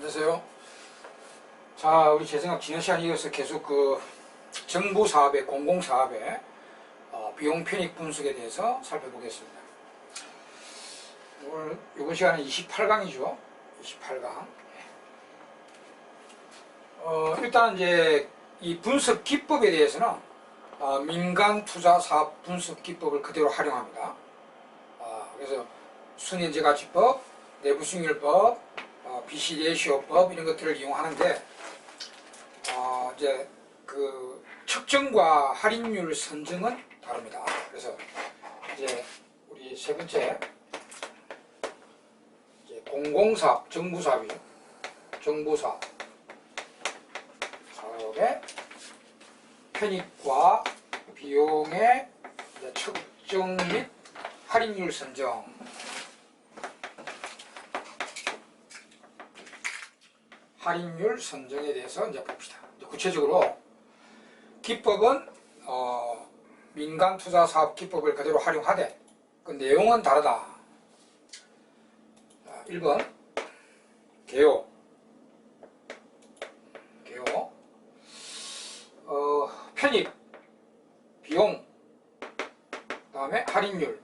안녕하세요. 자, 우리 재생학 지난 시간에 이어서 계속 정부 사업의 공공 사업의 비용 편익 분석에 대해서 살펴보겠습니다. 오늘 이번 시간은 28강이죠. 28강. 일단 이제 이 분석 기법에 대해서는 민간 투자 사업 분석 기법을 그대로 활용합니다. 그래서 순현재 가치법, 내부 수익률법, BC 레이시오법 이런 것들을 이용하는데 이제 그 측정과 할인율 선정은 다릅니다. 그래서 이제 우리 세 번째 이제 공공사업, 정부사업이죠. 정부사업 사업의 편익과 비용의 측정 및 할인율 선정. 할인율 선정에 대해서 이제 봅시다. 구체적으로 기법은 민간 투자 사업 기법을 그대로 활용하되 그 내용은 다르다. 1번 개요. 편입, 비용, 그 다음에 할인율.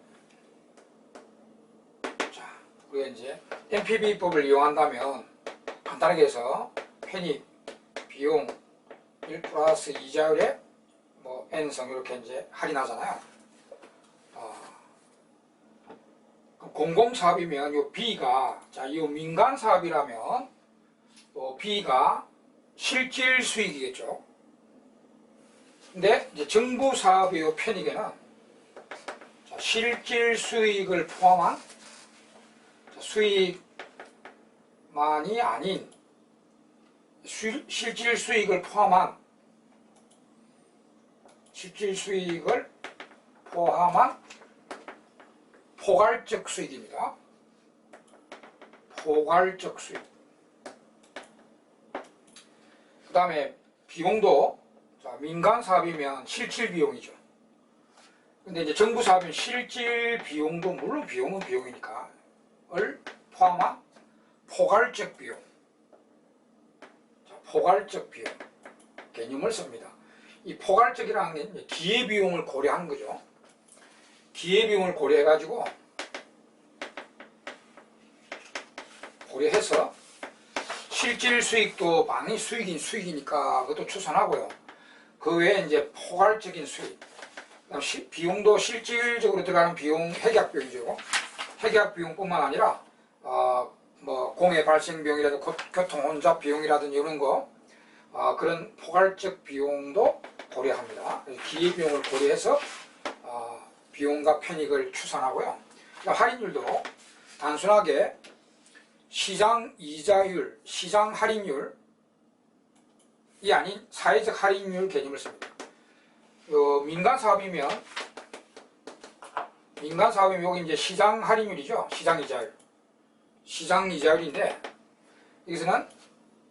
자, 우리가 이제 NPV법을 이용한다면 간단하게 해서 편입, 비용 1 플러스 이자율에 뭐 N성 이렇게 이제 할인하잖아요. 공공사업이면 요 B가, 자, 이 민간 사업이라면 B가 실질 수익이겠죠. 근데 이제 정부 사업의 요 편익에는 실질 수익을 포함한 수익만이 아닌 실질 수익을 포함한 포괄적 수익입니다. 포괄적 수익. 그 다음에 비용도 민간 사업이면 실질 비용이죠. 근데 이제 정부 사업은 실질 비용도 물론 비용은 비용이니까 을 포함한 포괄적 비용. 포괄적 비용 개념을 씁니다. 이 포괄적이라는 게 기회비용을 고려하는 거죠. 기회비용을 고려해가지고 고려해서 실질 수익도 많이 수익이니까 그것도 추산하고요. 그 외에 이제 포괄적인 수익, 비용도 실질적으로 들어가는 비용, 핵약비용이죠. 핵약비용뿐만 아니라 뭐 공해 발생 비용이라든지 교통 혼잡 비용이라든지 이런 거 그런 포괄적 비용도 고려합니다. 기회비용을 고려해서 비용과 편익을 추산하고요. 할인율도 단순하게 시장 이자율, 시장 할인율이 아닌 사회적 할인율 개념을 씁니다. 민간 사업이면 여기 이제 시장 할인율이죠. 시장 이자율. 시장 이자율인데 여기서는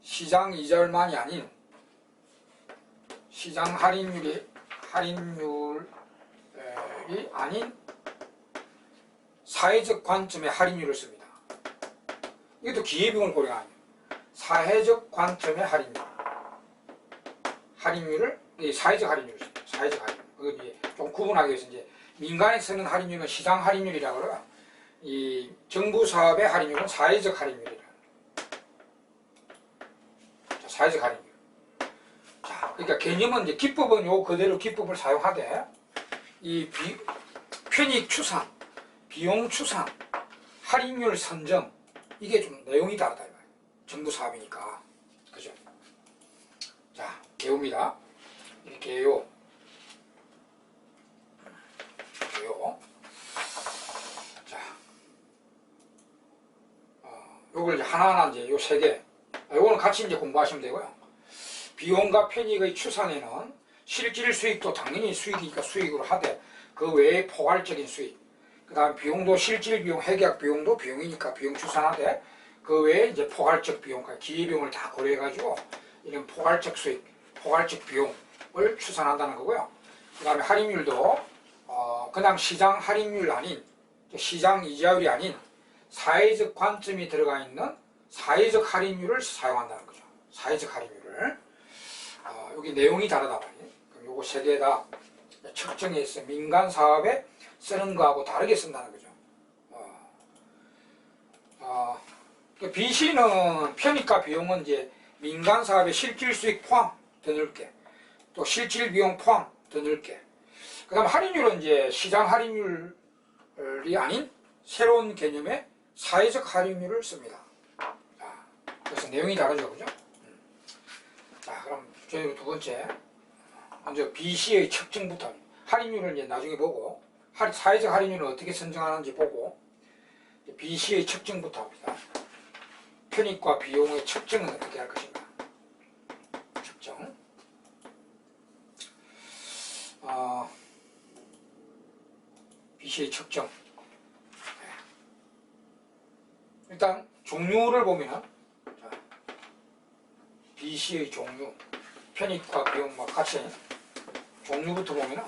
시장 이자율만이 아닌 시장 할인율이 아닌 사회적 관점의 할인율을 씁니다. 이것도 기회비용을 고려하는 사회적 관점의 할인율을 사회적 할인율을 씁니다. 사회적 할인율. 그걸 이제 좀 구분하기 위해서 이제 민간에 쓰는 할인율은 시장 할인율이라고 그래요. 이 정부 사업의 할인율은 사회적 할인율이라. 사회적 할인율. 자, 그러니까 개념은 이제 기법은 요 그대로 기법을 사용하되 이 편익 추산, 비용 추산, 할인율 선정 이게 좀 내용이 다르다 이거예요. 정부 사업이니까. 그죠? 자, 개요입니다. 개요. 요걸 이제 하나하나 이제 요 세 개. 요거는 같이 이제 공부하시면 되고요. 비용과 편익의 추산에는 실질 수익도 당연히 수익이니까 수익으로 하되 그 외에 포괄적인 수익. 그 다음 비용도 실질 비용, 핵약 비용도 비용이니까 비용 추산하되 그 외에 이제 포괄적 비용과 기회비용을 다 고려해가지고 이런 포괄적 수익, 포괄적 비용을 추산한다는 거고요. 그 다음에 할인율도 그냥 시장 할인율 아닌 시장 이자율이 아닌 사회적 관점이 들어가 있는 사회적 할인율을 사용한다는 거죠. 사회적 할인율을. 여기 내용이 다르다 말이에요. 그럼 요거 세 개 다 측정해서 민간 사업에 쓰는 거하고 다르게 쓴다는 거죠. BC는 편익과 비용은 이제 민간 사업의 실질 수익 포함 더 넓게, 또 실질 비용 포함 더 넓게. 그 다음 할인율은 이제 시장 할인율이 아닌 새로운 개념의 사회적 할인율을 씁니다. 그래서 내용이 다르죠, 그죠? 자, 그럼 저희 두 번째, 먼저 BC의 측정부터. 할인율을 이제 나중에 보고, 사회적 할인율을 어떻게 선정하는지 보고, BC의 측정부터 합니다. 편익과 비용의 측정은 어떻게 할 것인가? 측정. BC의 측정. 일단 종류를 보면은, BC의 종류, 편익과 비용과 같이 종류부터 보면은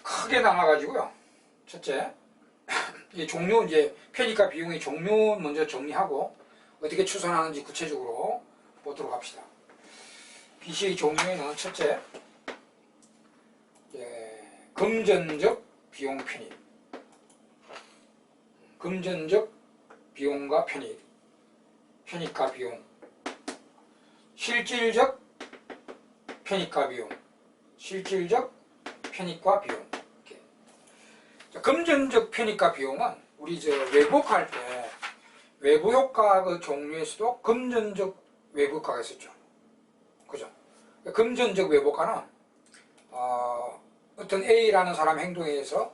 크게 나눠가지고요. 첫째, 이 종류, 이제 편익과 비용의 종류 먼저 정리하고 어떻게 추산하는지 구체적으로 보도록 합시다. BC의 종류에는 첫째, 금전적 비용 편익, 금전적 비용과 편익, 편익과 비용, 실질적 편익과 비용, 실질적 편익과 비용. 이렇게. 자, 금전적 편익과 비용은 우리 외부효과할 때 외부효과 그 종류에서도 금전적 외부효과가 있었죠. 그죠? 금전적 외부효과는 어떤 A라는 사람 행동에 의해서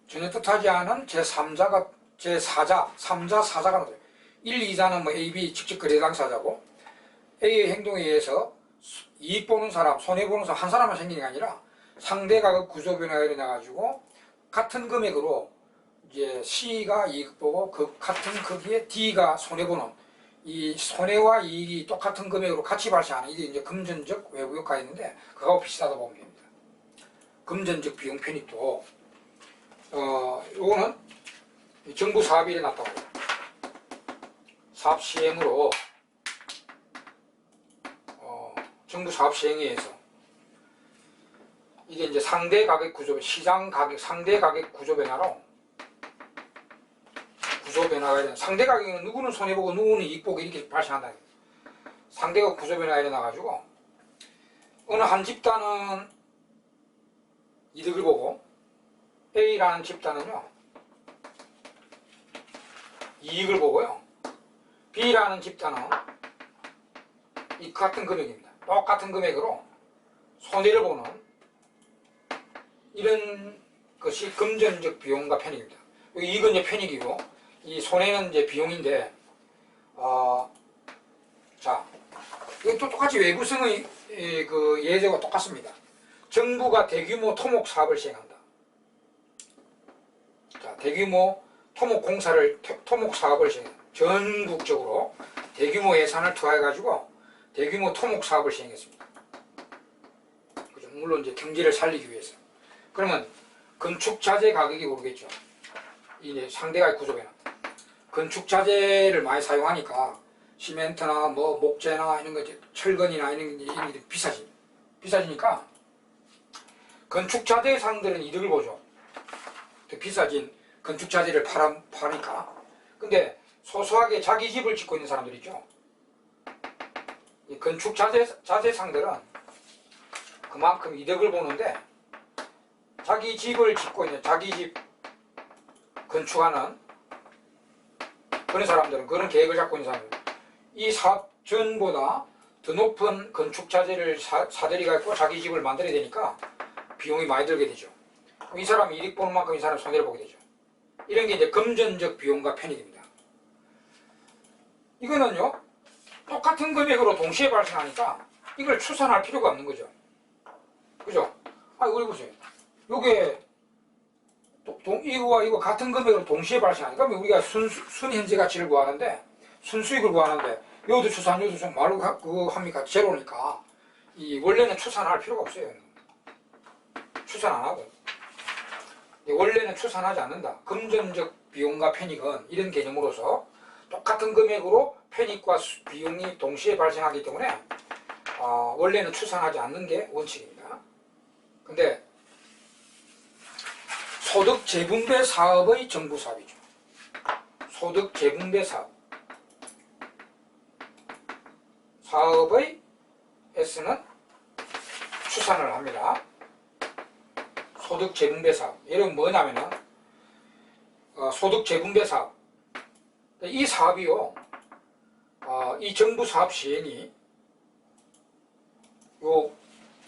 전혀 뜻하지 않은 제3자가, 제4자, 3자, 4자가 나와요. 1, 2자는 뭐 A, B 직접 거래 당사자고, A의 행동에 의해서 이익 보는 사람, 손해 보는 사람 한 사람만 생기는 게 아니라 상대가 그 구조 변화가 일어나가지고 같은 금액으로 이제 C가 이익 보고 그 같은 크기에 D가 손해 보는, 이 손해와 이익이 똑같은 금액으로 같이 발생하는, 이게 이제 금전적 외부 효과가 있는데 그거하고 비슷하다 보면 됩니다. 금전적 비용 편익도 요거는 정부 사업이 일어났다고 해요. 사업 시행으로 정부 사업 시행에 의해서 이게 이제 상대 가격 구조, 시장 가격, 상대 가격 구조 변화로 구조 변화가 일어나. 상대 가격은 누구는 손해보고 누구는 이익보고 이렇게 발생한다. 상대가 구조 변화가 일어나가지고 어느 한 집단은 이득을 보고 A라는 집단은요 이익을 보고요, B라는 집단은 이 같은 금액입니다. 똑같은 금액으로 손해를 보는 이런 것이 금전적 비용과 편익입니다. 이익은 이제 편익이고 이 손해는 이제 비용인데, 자, 이건 또 똑같이 외부성의 그 예제가 똑같습니다. 정부가 대규모 토목 사업을 시행한다. 자, 대규모 토목 사업을 시행한다. 전국적으로 대규모 예산을 투하해가지고 대규모 토목 사업을 시행했습니다. 그죠? 물론 이제 경제를 살리기 위해서. 그러면 건축 자재 가격이 오르겠죠. 이제 상대가 구조 변화. 건축 자재를 많이 사용하니까 시멘트나 뭐 목재나 이런 거, 철근이나 이런 게 비싸지니까 건축 자재 상들은 이득을 보죠. 더 비싸진 건축 자재를 파니까. 근데 소소하게 자기 집을 짓고 있는 사람들 있죠. 이 건축 자재 상들은 그만큼 이득을 보는데, 자기 집을 짓고 있는, 자기 집 건축하는 그런 사람들은, 그런 계획을 잡고 있는 사람들은 이 사업 전보다 더 높은 건축 자재를 사들이가 있고 자기 집을 만들어야 되니까 비용이 많이 들게 되죠. 이 사람이 이익 보는 만큼 이 사람이 손해를 보게 되죠. 이런 게 이제 금전적 비용과 편익입니다. 이거는요, 똑같은 금액으로 동시에 발생하니까 이걸 추산할 필요가 없는 거죠. 그죠? 우리 보세요. 요게 이거와 이거 같은 금액으로 동시에 발생하니까 우리가 순현재 가치를 구하는데, 순수익을 구하는데, 요도 추산, 요도 추산, 말로 그거 합니까? 제로니까. 이 원래는 추산할 필요가 없어요. 추산 안 하고. 원래는 추산하지 않는다. 금전적 비용과 편익은 이런 개념으로서 똑같은 금액으로 편익과 비용이 동시에 발생하기 때문에 원래는 추산하지 않는 게 원칙입니다. 근데 소득 재분배 사업의 정부 사업이죠. 소득 재분배 사업의 S는 추산을 합니다. 소득 재분배 사업. 예를 뭐냐면은 소득 재분배 사업. 이 사업이요. 이 정부 사업 시행이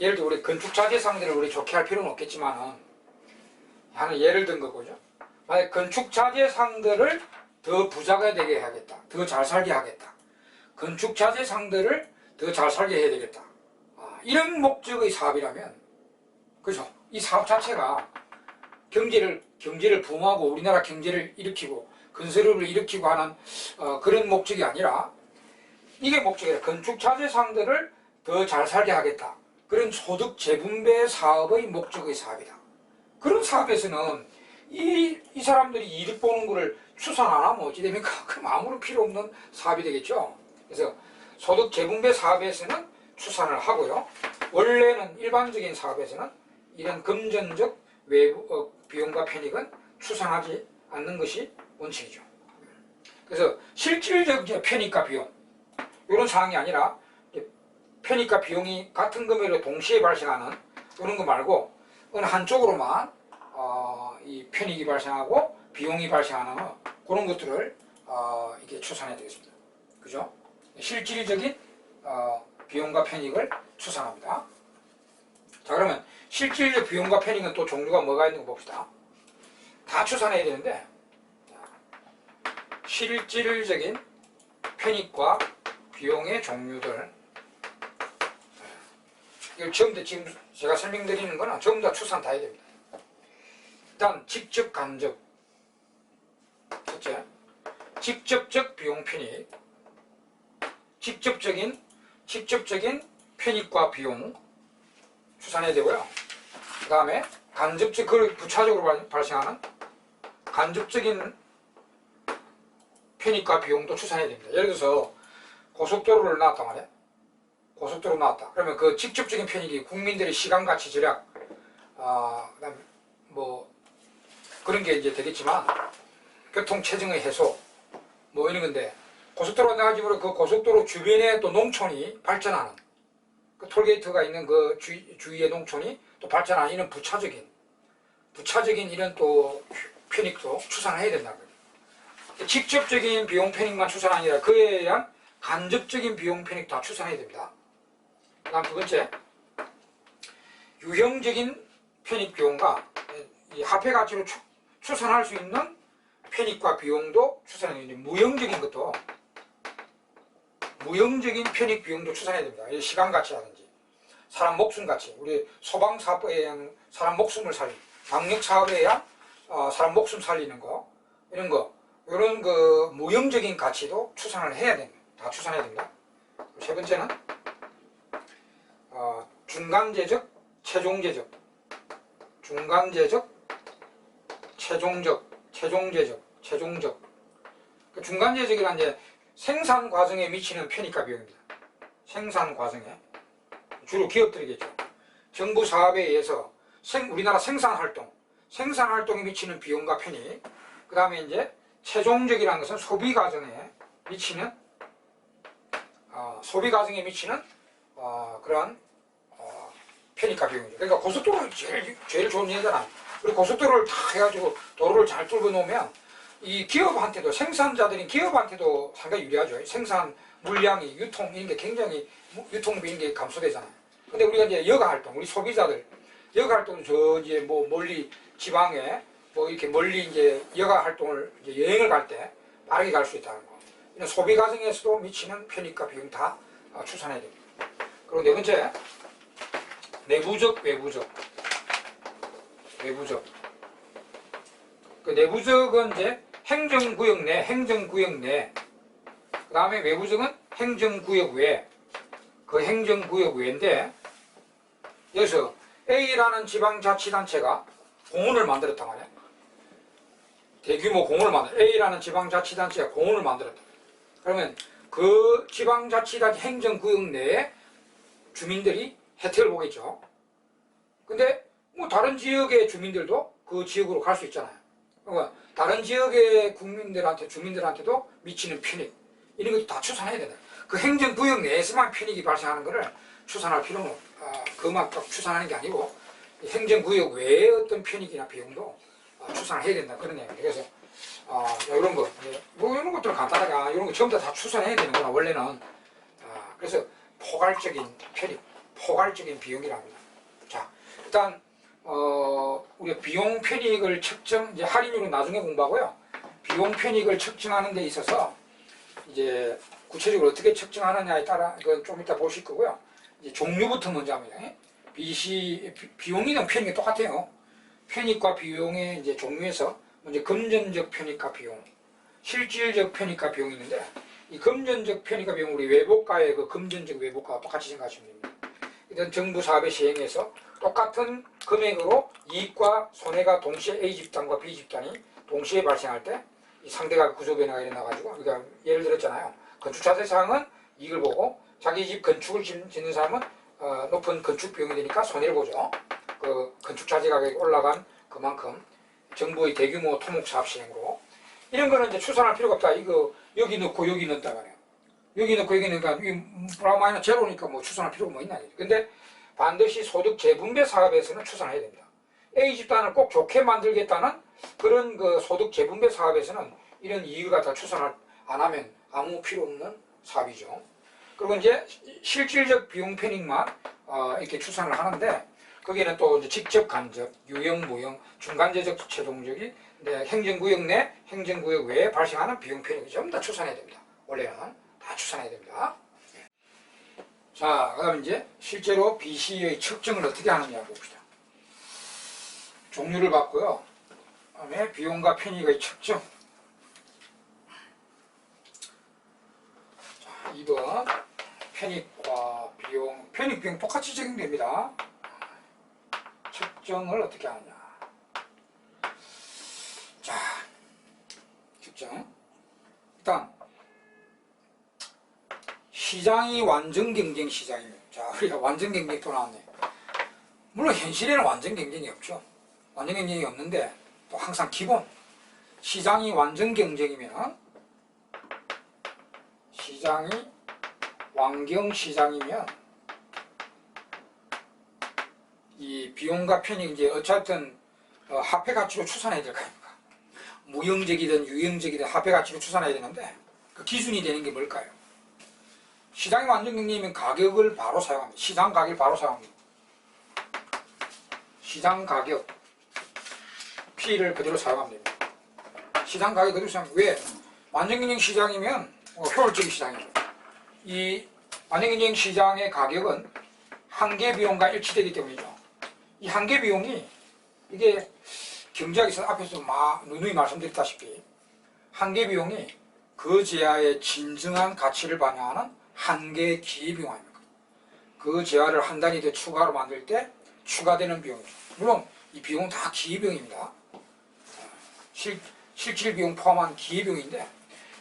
예를 들어 우리 건축자재 상대를 우리 좋게 할 필요는 없겠지만은 하는 예를 든 거죠. 만약 건축자재 상들을 더 부자가 되게 해야겠다. 더 잘 살게 하겠다. 건축자재 상들을 더 잘 살게 해야 되겠다. 이런 목적의 사업이라면, 그죠? 이 사업 자체가 경제를 부흥하고 우리나라 경제를 일으키고 건설업을 일으키고 하는 그런 목적이 아니라 이게 목적이라 건축자재 상들을 더 잘 살게 하겠다. 그런 소득 재분배 사업의 목적의 사업이다. 그런 사업에서는 이 사람들이 이득 보는 거를 추산 안 하면 어찌 됩니까? 그럼 아무런 필요 없는 사업이 되겠죠. 그래서 소득 재분배 사업에서는 추산을 하고요. 원래는 일반적인 사업에서는 이런 금전적 외부 비용과 편익은 추산하지 않는 것이 원칙이죠. 그래서 실질적 편익과 비용 이런 사항이 아니라 편익과 비용이 같은 금액으로 동시에 발생하는 이런 거 말고 어느 한쪽으로만 이 편익이 발생하고 비용이 발생하는 그런 것들을 이게 추산해야 되겠습니다. 그죠? 실질적인 비용과 편익을 추산합니다. 자, 그러면 실질적 비용과 편익은 또 종류가 뭐가 있는 거 봅시다. 다 추산해야 되는데 실질적인 편익과 비용의 종류들, 이걸 전부 다 지금 제가 설명드리는 거는 전부 다 추산 다 해야 됩니다. 일단 직접 간접, 첫째 직접적 비용 편익, 직접적인 편익과 비용 추산해야 되고요. 그 다음에 간접적, 그 부차적으로 발생하는 간접적인 편익과 비용도 추산해야 됩니다. 예를 들어서 고속도로를 놨단 말이야. 고속도로 나왔다. 그러면 그 직접적인 편익이 국민들의 시간가치 절약, 그다음 뭐 그런 게 이제 되겠지만 교통 체증의 해소 뭐 이런 건데, 고속도로 나가지고 그 고속도로 주변에 또 농촌이 발전하는, 그 톨게이트가 있는 그 주위의 농촌이 또 발전하는 이런 부차적인 이런 또 편익도 추산을 해야 된다는 거예요. 직접적인 비용 편익만 추산이 아니라 그에 의한 간접적인 비용 편익 다 추산해야 됩니다. 그 다음 두 번째, 유형적인 편익 비용과 이 화폐 가치로 추산할 수 있는 편익과 비용도 추산해야 됩니다. 무형적인 편익 비용도 추산해야 됩니다. 시간 가치라든지 사람 목숨 가치, 우리 소방 사업에 의한 사람 목숨을 살리는, 방역 사업에 의한 사람 목숨 살리는 거, 이런 그 무형적인 가치도 추산을 해야 됩니다. 다 추산해야 됩니다. 세 번째는 중간재적, 최종재적, 최종재적. 그 중간재적이란 이제 생산 과정에 미치는 편익과 비용입니다. 생산 과정에 주로 기업들이겠죠. 정부 사업에 의해서 우리나라 생산 활동에 미치는 비용과 편익. 그 다음에 이제 최종적이라는 것은 소비 과정에 미치는 그런 편익과 비용이죠. 그러니까 고속도로 제일 좋은 예잖아. 우리 고속도로를 다 해가지고 도로를 잘 뚫어 놓으면 이 기업한테도, 생산자들인 기업한테도 상당히 유리하죠. 생산 물량이, 유통 이런 게 굉장히, 유통비 이런 게 감소되잖아요. 근데 우리가 이제 여가활동, 우리 소비자들 여가활동 이제 뭐 멀리 지방에 뭐 이렇게 멀리 이제 여가활동을 이제 여행을 갈 때 빠르게 갈 수 있다는 거. 이런 소비 과정에서도 미치는 편익과 비용 다 추산해야 됩니다. 그리고 네 번째, 내부적, 외부적. 그 내부적은 이제 행정구역 내, 그 다음에 외부적은 행정구역 외, 그 행정구역 외인데, 여기서 A라는 지방자치단체가 공원을 만들었단 말이야. 대규모 공원을 A라는 지방자치단체가 공원을 만들었다. 그러면 그 지방자치단 행정구역 내에 주민들이 혜택을 보겠죠. 근데 뭐 다른 지역의 주민들도 그 지역으로 갈 수 있잖아요. 그러니까 다른 지역의 국민들한테, 주민들한테도 미치는 편익, 이런 것도 다 추산해야 된다. 그 행정구역 내에서만 편익이 발생하는 것을 추산할 필요는 그만 딱 추산하는 게 아니고 행정구역 외의 어떤 편익이나 비용도 추산을 해야 된다. 그런 얘기입니다. 그래서 이런 거, 뭐 이런 것들은 간단하게 이런 거 전부 다 추산해야 되는구나 원래는. 그래서 포괄적인 편익, 포괄적인 비용이랍니다. 자, 일단 우리가 비용 편익을 측정, 이제 할인율은 나중에 공부하고요. 비용 편익을 측정하는 데 있어서 이제 구체적으로 어떻게 측정하느냐에 따라 그건 좀 이따 보실 거고요. 이제 종류부터 먼저 합니다. 비용이든 편익이 똑같아요. 편익과 비용의 이제 종류에서 먼저 금전적 편익과 비용, 실질적 편익과 비용이 있는데, 이 금전적 편익과 비용, 우리 외국가의 그 금전적 외국가와 똑같이 생각하시면 됩니다. 일단 정부 사업의 시행에서 똑같은 금액으로 이익과 손해가 동시에 A 집단과 B 집단이 동시에 발생할 때 이 상대가 구조 변화가 일어나가지고, 그러니까 예를 들었잖아요. 건축자재 사항은 이익을 보고 자기 집 건축을 짓는 사람은 높은 건축 비용이 되니까 손해를 보죠. 그 건축자재 가격이 올라간 그만큼 정부의 대규모 토목 사업 시행으로 이런 거는 이제 추산할 필요가 없다. 이거 여기 넣고 여기 넣었다 말이에요. 여기 넣고 여기 넣으니까 플러스 제로니까 뭐 추산할 필요가 뭐 있나. 근데 반드시 소득 재분배 사업에서는 추산해야 됩니다. A 집단을 꼭 좋게 만들겠다는 그런 그 소득 재분배 사업에서는 이런 이익을 갖다 추산을 안 하면 아무 필요 없는 사업이죠. 그리고 이제 실질적 비용 편익만 이렇게 추산을 하는데, 거기에는 또 이제 직접 간접, 유형, 무형, 중간재적, 최종적이 행정구역 내, 행정구역 외에 발생하는 비용 편익을 전부 다 추산해야 됩니다. 원래는 다 추산해야 됩니다. 자, 그 다음에 이제 실제로 BC의 측정을 어떻게 하느냐 봅시다. 종류를 봤고요. 그 다음에 비용과 편익의 측정. 자, 2번 편익과 비용, 편익 비용 똑같이 적용됩니다. 측정을 어떻게 하느냐. 자, 측정. 일단 시장이 완전 경쟁 시장입니다. 자, 우리가 완전 경쟁이 또 나왔네. 물론 현실에는 완전 경쟁이 없죠. 완전 경쟁이 없는데 또 항상 기본 시장이 완전 경쟁이면, 시장이 완경 시장이면 이 비용과 편익 이제 어쨌든 화폐 가치로 추산해야 될 거 아닙니까? 무형적이든 유형적이든 화폐 가치로 추산해야 되는데 그 기준이 되는 게 뭘까요? 시장이 완전 경쟁이면 가격을 바로 사용합니다. 시장 가격을 바로 사용합니다. 시장 가격 P를 그대로 사용하면 됩니다. 시장 가격 그대로 사용합니다. 왜? 완전 경쟁 시장이면 효율적인 시장입니다. 이 완전 경쟁 시장의 가격은 한계 비용과 일치되기 때문이죠. 이 한계 비용이 이게 경제학에서 앞에서 누누이 말씀드렸다시피 한계 비용이 그 재화의 진정한 가치를 반영하는 한계 기회비용 아닙니까? 그 재화를 한 단위 더 추가로 만들 때 추가되는 비용이죠. 물론 이 비용은 다 기회비용입니다. 실질 비용 포함한 기회비용인데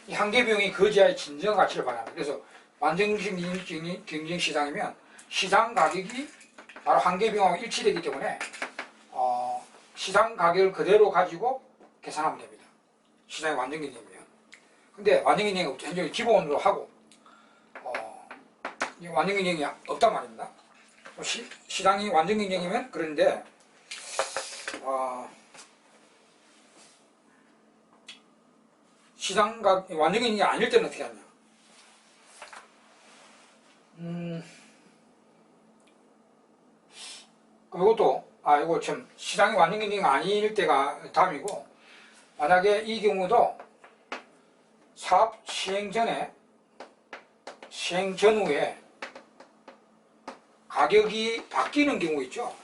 이 한계 비용이 그 재화의 진정한 가치를 반영합니다. 그래서 완전 경쟁 시장이면 시장 가격이 바로 한계 비용하고 일치되기 때문에 시장 가격을 그대로 가지고 계산하면 됩니다. 시장이 완전 경쟁이면. 근데 완전 경쟁이 현재 기본으로 하고 완전 경쟁이 없단 말입니다. 시장이 완전 경쟁이면 그런데 시장 가격 완전 경쟁이 아닐 때는 어떻게 하냐? 이것도 이거 참 시장이 완전 경쟁이 아닐 때가 다음이고, 만약에 이 경우도 사업 시행 전에 시행 전후에 가격이 바뀌는 경우 있죠.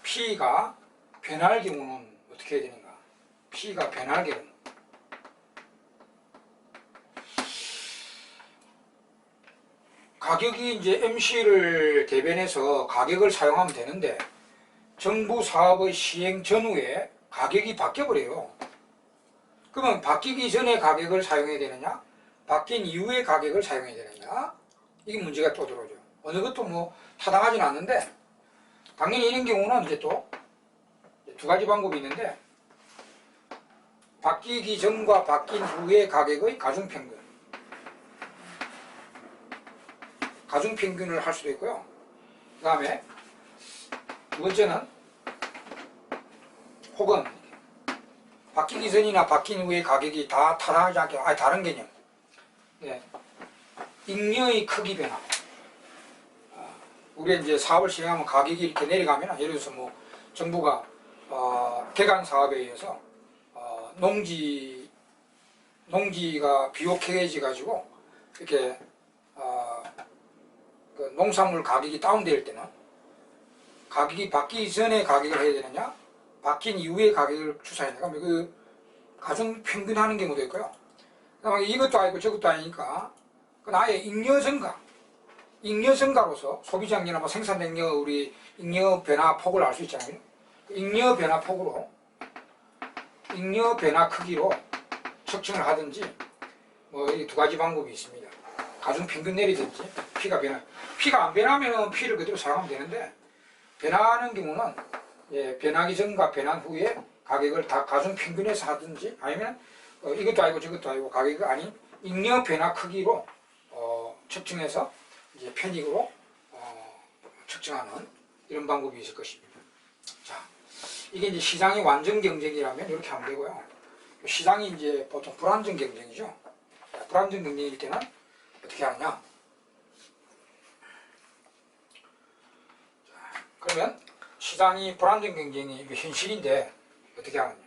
P가 변할 경우는 어떻게 해야 되는가? P가 변할 경우 가격이 이제 MC를 대변해서 가격을 사용하면 되는데 정부 사업의 시행 전후에 가격이 바뀌어버려요. 그러면 바뀌기 전에 가격을 사용해야 되느냐? 바뀐 이후의 가격을 사용해야 되느냐, 이게 문제가 또 들어오죠. 어느 것도 뭐 타당하진 않는데, 당연히 이런 경우는 이제 또 두 가지 방법이 있는데, 바뀌기 전과 바뀐 후의 가격의 가중평균을 할 수도 있고요. 그 다음에 두 번째는 혹은 바뀌기 전이나 바뀐 후의 가격이 다 타당하지 않게 아예 다른 개념. 네. 잉여의 크기 변화. 우리 이제 사업을 시행하면 가격이 이렇게 내려가면, 예를 들어서 뭐 정부가 개간 사업에 의해서 농지가 비옥해져 가지고 이렇게 그 농산물 가격이 다운될 때는 가격이 바뀌기 전에 가격을 해야 되느냐, 바뀐 이후의 가격을 추산해야 되느냐, 그 가중 평균하는 경우도 있고요. 그다음에 이것도 아니고 저것도 아니니까 그건 아예 잉여성가로서 소비자잉여나 뭐 생산된 잉여, 우리 잉여 변화 폭을 알 수 있잖아요. 잉여 변화 폭으로, 잉여 변화 크기로 측정을 하든지, 뭐 이 두 가지 방법이 있습니다. 가중 평균 내리든지, 피가 안 변하면 피를 그대로 사용하면 되는데, 변화하는 경우는 변하기 전과 변한 후에 가격을 다 가중 평균해서 하든지, 아니면 이것도 아니고 저것도 아니고 가격이 아닌 잉여 변화 크기로 측정해서 이제 편익으로 측정하는 이런 방법이 있을 것입니다. 자, 이게 이제 시장이 완전 경쟁이라면 이렇게 하면 되고요. 시장이 이제 보통 불안정 경쟁이죠. 불안정 경쟁일 때는 어떻게 하느냐? 자, 그러면 시장이 불안정 경쟁이 현실인데 어떻게 하느냐?